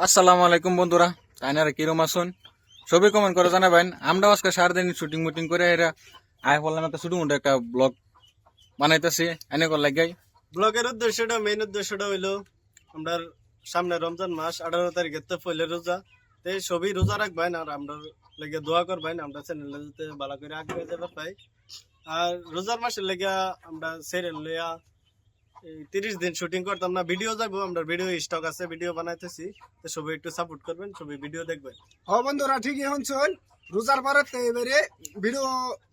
আসসালামু আলাইকুম বন্ধুরা, তাইনারা কিরম আসুন? সবই কমেন্ট করে জানাবেন। আমরা আজকে সারাদিন শুটিং মুটিং করে এরা আয় বললাম একটা ছোট মোটো একটা ব্লগ বানাইতেছি এনে কর লাগাই। ব্লগের মেইন উদ্দেশ্যটা হইলো আমরা সামনে রমজান মাস 18 তারিখের তো পয়লা রোজা, তো সবই রোজা রাখবেন আর আমরা লেগে দোয়া করবেন আমরা চ্যানেলে যাতে ভালো করে আগে যাবার পাই। আর রোজার মাসের লেগে আমরা সিরিয়াল লইয়া 30 দিন শুটিং করতাম না, ভিডিও যাবো, আমরা ভিডিও স্টক আছে, ভিডিও বানাইতেছি, তো সবাই একটু সাপোর্ট করবেন, সবাই ভিডিও দেখবেন। বন্ধুরা ঠিকই শুনছেন, রোজার পরে এবারে ভিডিও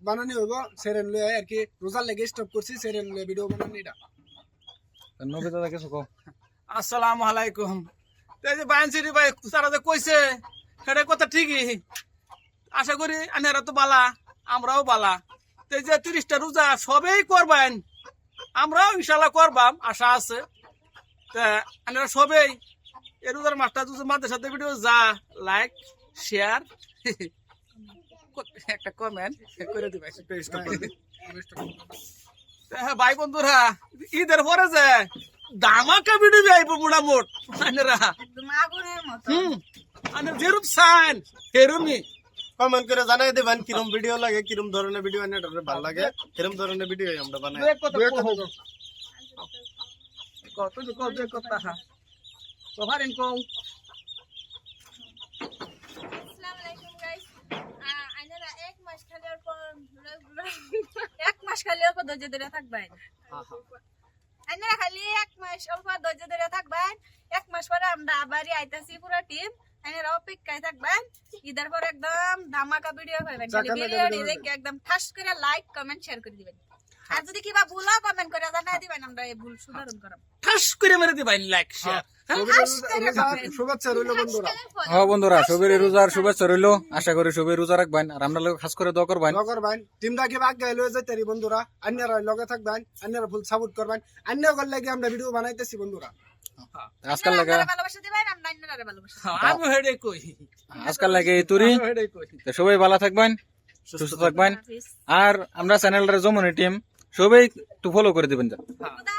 বানানি হইব সেরেন লয়ে আর কি। রোজার লেগে স্টপ করছি, সেরেন লয়ে ভিডিও বানানি। এটা নবী দাদা কিছু কো। আসসালামু আলাইকুম। এই যে বায়ানসিরি ভাই তারা যে কইছে সেটা কথা ঠিকই। আশা করি আনারা তো বালা, আমরাও বালা। এই যে 30টা রোজা সবেই করবেন, আমরাও ইনশাল্লাহ করবাম, আশা আছে। তা আনারা সবেই এই রোজার মাসটা যদি মাদের সাথে ভিডিও যা লাইক শেয়ার একটা কমেন্ট করে দিবেন। হ্যাঁ ভাই বন্ধুরা, ঈদের পরে যে দামাকা ভিডিও আইব মোটামুট আনেরা আনের যেরূপ সাইন সেরূপই কমেন্ট করে জানাই দেবেন কিরম ভিডিও লাগে, কিরম ধরনের ভিডিও আনে ভালো লাগে, কিরম ধরনের ভিডিও আমরা বানাই। কত কথা কভারিং কও। আসসালামু আলাইকুম গাইস। আইনারা এক মাস খালি অল্প ধৈর্য ধরে থাকবেন। আইনারা খালি এক মাস অল্প ধৈর্য ধরে থাকবেন। এক মাস পরে আমরা আবারই আইতাছি পুরো টিম। আইনারা অপেক্ষায় থাকবেন, ঈদের পর একদম ধামাকা ভিডিও পাবেন। খালি ভিডিওটি দেখে একদম ঠাস করে লাইক কমেন্ট শেয়ার করে দিবেন। আর যদি কিবা ভুল হয় কমেন্ট করে জানাই দিবেন, আমরা এই ভুল সুধারণ করব। ঠাস করে মেরে দিবাই লাইক শেয়ার। শুভেচ্ছা রইল বন্ধুরা। হ্যাঁ বন্ধুরা, সবের রোজার শুভেচ্ছা রইলো। আশা করি সবাই রোজা রাখবেন আর আমরা লোক খাস করে দোয়া করবেন। দোয়া করবেন, টিমটা কি আগে লয়ে যাইতারি বন্ধুরা। আন্যারা লগে থাকবেন, আন্যারা ফুল সাপোর্ট করবেন। আন্যার কল লাগি আমরা ভিডিও বানাইতেছি বন্ধুরা। আজকাল লাগে আপনারা ভালোবাসা দিবেন, আমরা আইনারা ভালোবাসা। আমি হেডে কই, আজকাল লাগে এই তুরি। হেডে কই। তো সবাই ভালো থাকবেন, সুস্থ থাকবেন। হাফেজ। আর আমরা চ্যানেলটার জমনি টিম সবাই একটু ফলো করে দিবেন। খুদা